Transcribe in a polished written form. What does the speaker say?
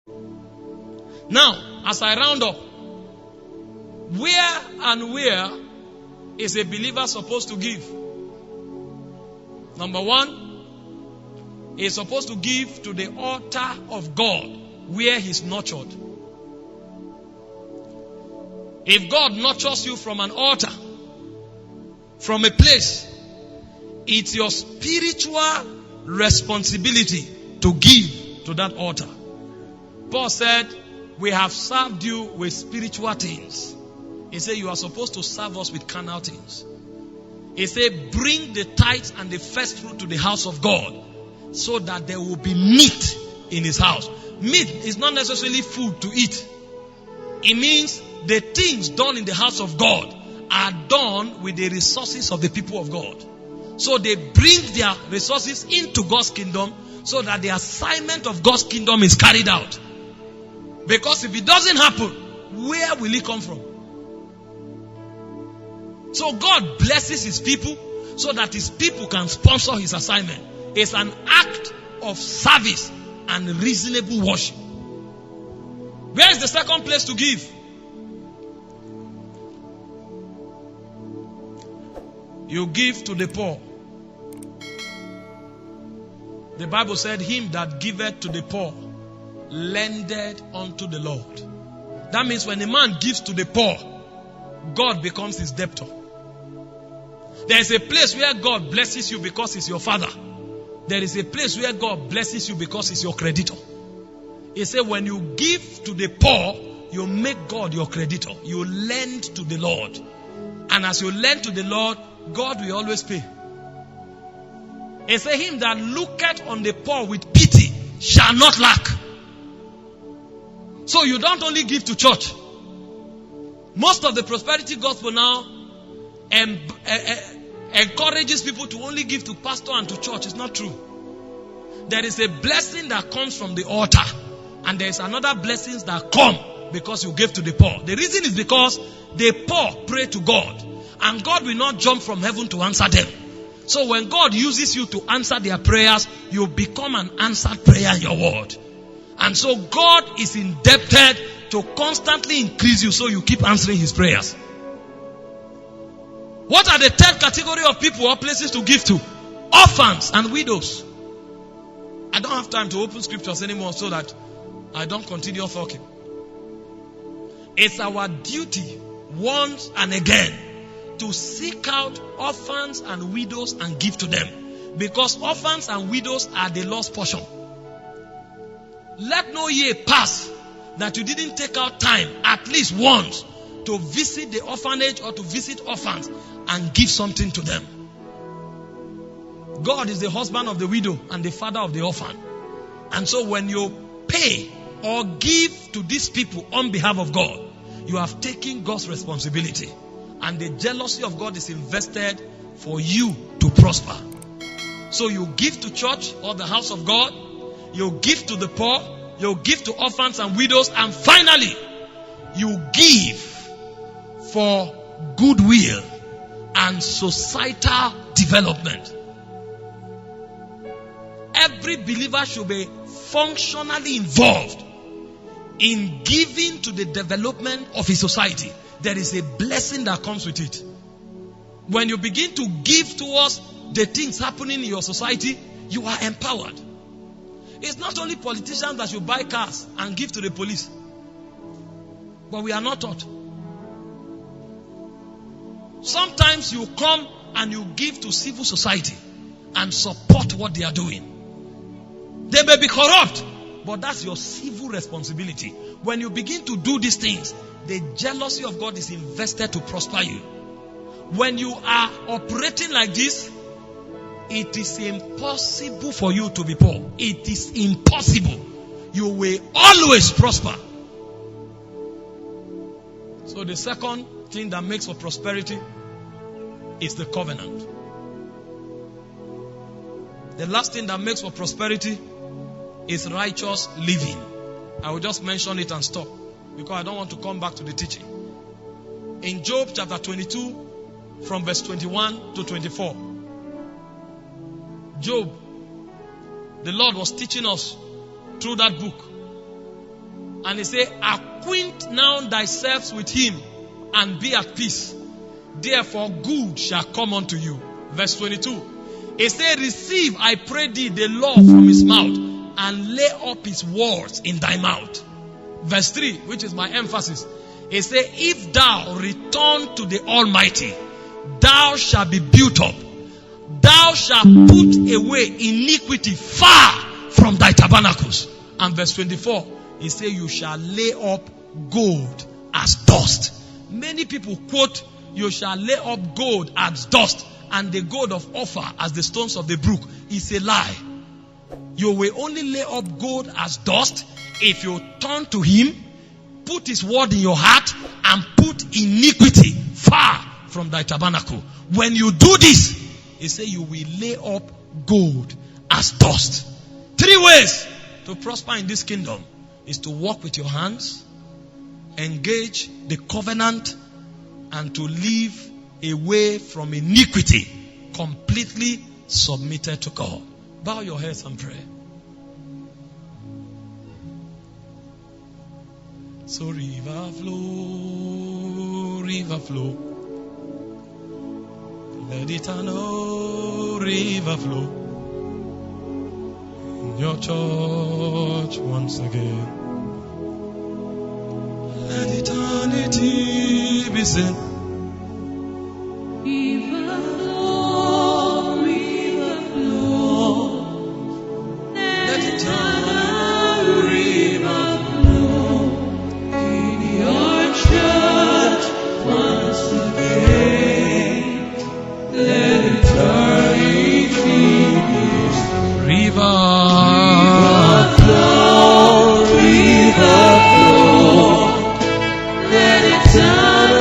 Now, as I round up, where is a believer supposed to give? Number one, he is supposed to give to the altar of God where he is nurtured. If God nurtures you from an altar, from a place, it's your spiritual responsibility to give to that altar. Paul said, we have served you with spiritual things. He said, you are supposed to serve us with carnal things. He said, bring the tithes and the first fruit to the house of God so that there will be meat in his house. Meat is not necessarily food to eat. It means the things done in the house of God are done with the resources of the people of God. So they bring their resources into God's kingdom so that the assignment of God's kingdom is carried out. Because if it doesn't happen, where will it come from? So God blesses his people so that his people can sponsor his assignment. It's an act of service and reasonable worship. Where is the second place to give? You give to the poor. The Bible said, him that giveth to the poor lendeth unto the Lord. That means when a man gives to the poor, God becomes his debtor. There is a place where God blesses you because he's your father. There is a place where God blesses you because he's your creditor. He said when you give to the poor, you make God your creditor. You lend to the Lord. And as you lend to the Lord, God will always pay. He said, him that looketh on the poor with pity shall not lack. So you don't only give to church. Most of the prosperity gospel now encourages people to only give to pastor and to church. It's not true. There is a blessing that comes from the altar, and there is another blessings that come because you give to the poor. The reason is because the poor pray to God, and God will not jump from heaven to answer them. So when God uses you to answer their prayers, you become an answered prayer in your word. And so God is indebted to constantly increase you so you keep answering his prayers. What are the third category of people or places to give to? Orphans and widows. I don't have time to open scriptures anymore so that I don't continue talking. It's our duty once and again to seek out orphans and widows and give to them. Because orphans and widows are the lost portion. Let no year pass that you didn't take out time at least once to visit the orphanage or to visit orphans and give something to them. God is the husband of the widow and the father of the orphan. And so when you pay or give to these people on behalf of God, you have taken God's responsibility. And the jealousy of God is invested for you to prosper. So you give to church or the house of God, you give to the poor, you give to orphans and widows, and finally, you give for goodwill and societal development. Every believer should be functionally involved in giving to the development of his society. There is a blessing that comes with it. When you begin to give towards the things happening in your society, you are empowered. It's not only politicians that should buy cars and give to the police. But we are not taught. Sometimes you come and you give to civil society and support what they are doing. They may be corrupt, but that's your civil responsibility. When you begin to do these things, the jealousy of God is invested to prosper you. When you are operating like this, it is impossible for you to be poor. It is impossible. You will always prosper. So the second thing that makes for prosperity is the covenant. The last thing that makes for prosperity is righteous living. I will just mention it and stop because I don't want to come back to the teaching. In Job chapter 22 from verse 21 to 24. Job, the Lord was teaching us through that book And he said, acquaint now thyself with him and be at peace. Therefore good shall come unto you. Verse 22. He said, receive, I pray thee, the law from his mouth, and lay up his words in thy mouth. Verse 3, which is my emphasis. He said, if thou return to the Almighty, thou shalt be built up. Thou shalt put away iniquity far from thy tabernacles. And verse 24, he said, you shall lay up gold as dust. Many people quote, you shall lay up gold as dust, and the gold of Ophir as the stones of the brook. It's a lie. You will only lay up gold as dust if you turn to him, put his word in your heart, and put iniquity far from thy tabernacle. When you do this, he said you will lay up gold as dust. 3 ways to prosper in this kingdom is to walk with your hands, engage the covenant, and to live away from iniquity, completely submitted to God. Bow your heads and pray. So river flow, let it know, river flow in your church once again. Let eternity be seen. River flow, let eternal river flow in your church once again. Let eternity be seen. River flow, let eternal